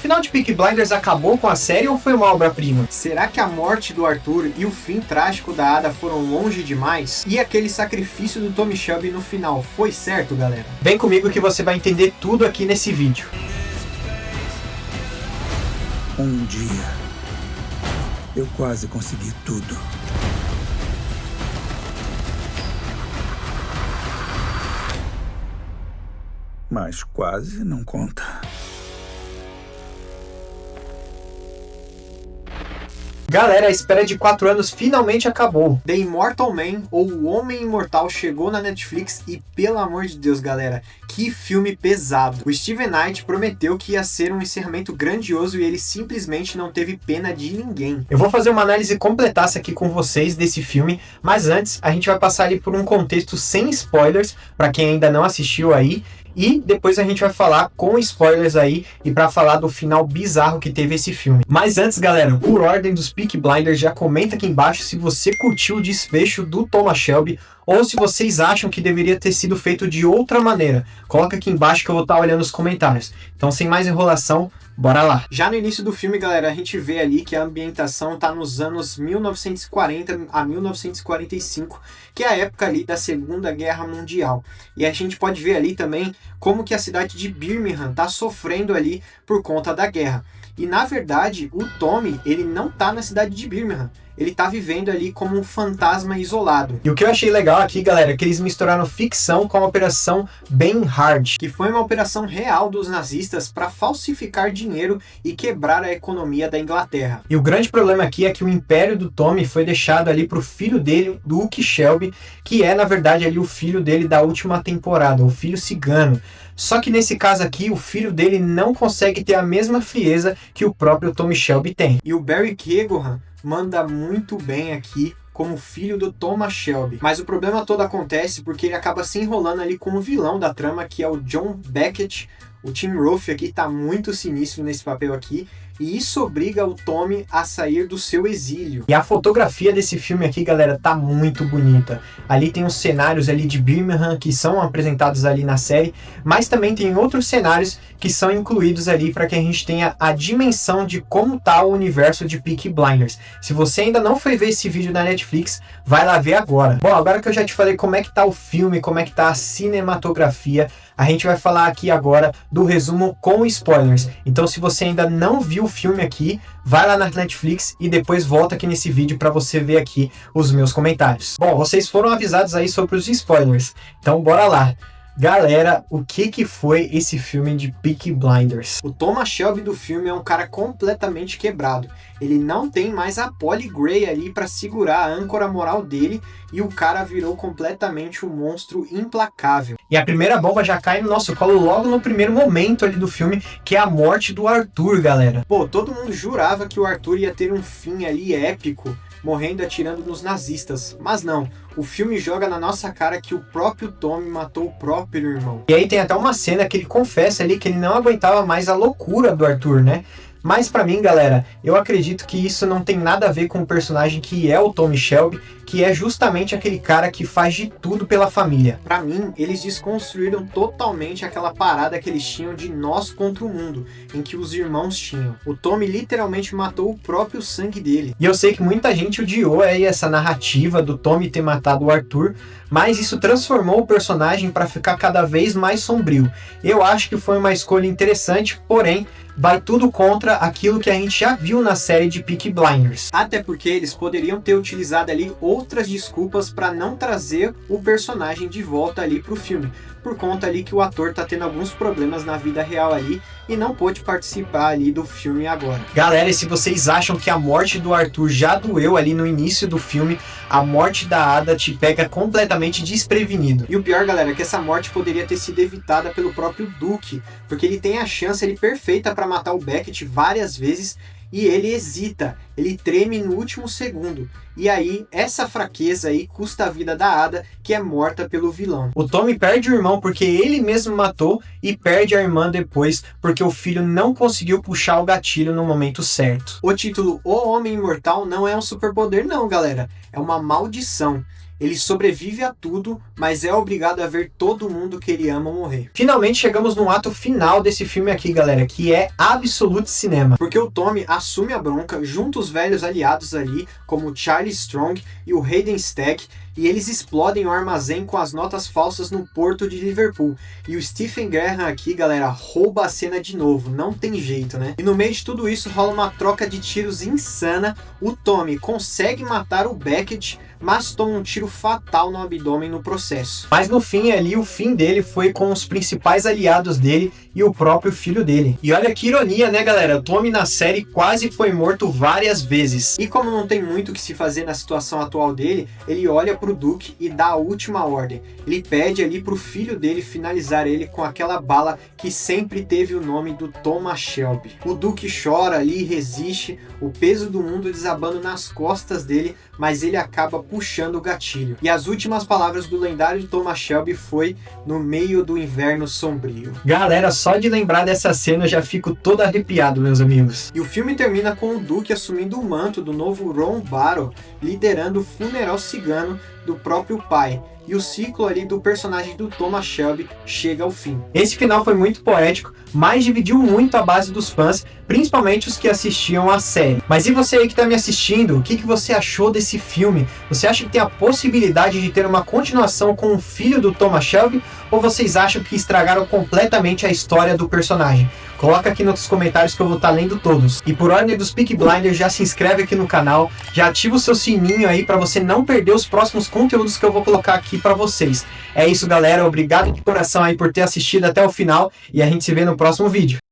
final de Peaky Blinders acabou com a série ou foi uma obra-prima? Será que a morte do Arthur e o fim trágico da Ada foram longe demais? E aquele sacrifício do Tommy Shelby no final foi certo, galera? Vem comigo que você vai entender tudo aqui nesse vídeo. Um dia, eu quase consegui tudo. Mas quase não conta. Galera, a espera de 4 anos finalmente acabou. The Immortal Man, ou O Homem Imortal, chegou na Netflix e, pelo amor de Deus, galera, que filme pesado. O Steven Knight prometeu que ia ser um encerramento grandioso e ele simplesmente não teve pena de ninguém. Eu vou fazer uma análise completaça aqui com vocês desse filme, mas antes a gente vai passar ali por um contexto sem spoilers, para quem ainda não assistiu aí, e depois a gente vai falar com spoilers aí e para falar do final bizarro que teve esse filme. Mas antes, galera, por ordem dos Peaky Blinders, já comenta aqui embaixo se você curtiu o desfecho do Thomas Shelby ou se vocês acham que deveria ter sido feito de outra maneira. Coloca aqui embaixo que eu vou estar olhando os comentários. Então, sem mais enrolação, bora lá. Já no início do filme, galera, a gente vê ali que a ambientação tá nos anos 1940 a 1945, que é a época ali da Segunda Guerra Mundial. E a gente pode ver ali também como que a cidade de Birmingham tá sofrendo ali por conta da guerra. E na verdade, o Tommy, ele não tá na cidade de Birmingham. Ele tá vivendo ali como um fantasma isolado. E o que eu achei legal aqui, galera, é que eles misturaram ficção com a Operação Ben Hard, que foi uma operação real dos nazistas para falsificar dinheiro e quebrar a economia da Inglaterra. E o grande problema aqui é que o império do Tommy foi deixado ali pro filho dele, Duke Shelby, que é na verdade ali o filho dele da última temporada, o filho cigano. Só que nesse caso aqui, o filho dele não consegue ter a mesma frieza que o próprio Tommy Shelby tem. E o Barry Keoghan manda muito bem aqui como filho do Thomas Shelby. Mas o problema todo acontece porque ele acaba se enrolando ali com o vilão da trama, que é o John Beckett. O Tim Roth aqui tá muito sinistro nesse papel aqui. E isso obriga o Tommy a sair do seu exílio. E a fotografia desse filme aqui, galera, tá muito bonita. Ali tem os cenários ali de Birmingham que são apresentados ali na série, mas também tem outros cenários que são incluídos ali para que a gente tenha a dimensão de como tá o universo de Peaky Blinders. Se você ainda não foi ver esse vídeo na Netflix, vai lá ver agora. Bom, agora que eu já te falei como é que tá o filme, como é que tá a cinematografia, a gente vai falar aqui agora do resumo com spoilers. Então, se você ainda não viu o filme aqui, vai lá na Netflix e depois volta aqui nesse vídeo para você ver aqui os meus comentários. Bom, vocês foram avisados aí sobre os spoilers, então bora lá. Galera, o que foi esse filme de Peaky Blinders? O Thomas Shelby do filme é um cara completamente quebrado. Ele não tem mais a Polly Gray ali para segurar a âncora moral dele e o cara virou completamente um monstro implacável. E a primeira bomba já cai no nosso colo logo no primeiro momento ali do filme, que é a morte do Arthur, galera. Pô, todo mundo jurava que o Arthur ia ter um fim ali épico, morrendo atirando nos nazistas, mas não. O filme joga na nossa cara que o próprio Tommy matou o próprio irmão. E aí tem até uma cena que ele confessa ali que ele não aguentava mais a loucura do Arthur, né? Mas pra mim, galera, eu acredito que isso não tem nada a ver com o personagem que é o Tommy Shelby, que é justamente aquele cara que faz de tudo pela família. Pra mim, eles desconstruíram totalmente aquela parada que eles tinham de nós contra o mundo, em que os irmãos tinham. O Tommy literalmente matou o próprio sangue dele. E eu sei que muita gente odiou aí essa narrativa do Tommy ter matado o Arthur, mas isso transformou o personagem para ficar cada vez mais sombrio. Eu acho que foi uma escolha interessante, porém, vai tudo contra aquilo que a gente já viu na série de Peaky Blinders. Até porque eles poderiam ter utilizado ali outras desculpas para não trazer o personagem de volta ali pro filme, por conta ali que o ator tá tendo alguns problemas na vida real ali e não pôde participar ali do filme agora. Galera, e se vocês acham que a morte do Arthur já doeu ali no início do filme, a morte da Ada te pega completamente desprevenido. E o pior, galera, é que essa morte poderia ter sido evitada pelo próprio Duke, porque ele tem a chance ali perfeita para matar o Beckett várias vezes e ele hesita, ele treme no último segundo. E aí, essa fraqueza aí custa a vida da Ada, que é morta pelo vilão. O Tommy perde o irmão porque ele mesmo matou e perde a irmã depois porque o filho não conseguiu puxar o gatilho no momento certo. O título O Homem Imortal não é um superpoder não, galera. É uma maldição. Ele sobrevive a tudo, mas é obrigado a ver todo mundo que ele ama morrer. Finalmente chegamos no ato final desse filme aqui, galera, que é Absolute Cinema. Porque o Tommy assume a bronca junto aos velhos aliados ali, como o Charlie Strong e o Hayden Stack, e eles explodem o armazém com as notas falsas no porto de Liverpool. E o Stephen Graham aqui, galera, rouba a cena de novo, não tem jeito, né? E no meio de tudo isso rola uma troca de tiros insana. O Tommy consegue matar o Beckett, mas toma um tiro fatal no abdômen no processo. Mas no fim ali, o fim dele foi com os principais aliados dele e o próprio filho dele. E olha que ironia, né, galera? O Tommy na série quase foi morto várias vezes. E como não tem muito o que se fazer na situação atual dele, ele olha pro Duke e dá a última ordem. Ele pede ali pro filho dele finalizar ele com aquela bala que sempre teve o nome do Thomas Shelby. O Duke chora ali, resiste, o peso do mundo desabando nas costas dele, mas ele acaba puxando o gatilho. E as últimas palavras do lendário Thomas Shelby foi: no meio do inverno sombrio. Galera, só de lembrar dessa cena eu já fico todo arrepiado, meus amigos. E o filme termina com o Duke assumindo o manto do novo Ron Barrow, liderando o funeral cigano do próprio pai. E o ciclo ali do personagem do Thomas Shelby chega ao fim. Esse final foi muito poético, mas dividiu muito a base dos fãs, principalmente os que assistiam a série. Mas e você aí que tá me assistindo, o que você achou desse filme? Você acha que tem a possibilidade de ter uma continuação com o filho do Thomas Shelby? Ou vocês acham que estragaram completamente a história do personagem? Coloca aqui nos comentários que eu vou estar lendo todos. E por ordem dos Peaky Blinders, já se inscreve aqui no canal, já ativa o seu sininho aí para você não perder os próximos conteúdos que eu vou colocar aqui para vocês. É isso, galera. Obrigado de coração aí por ter assistido até o final e a gente se vê no próximo vídeo.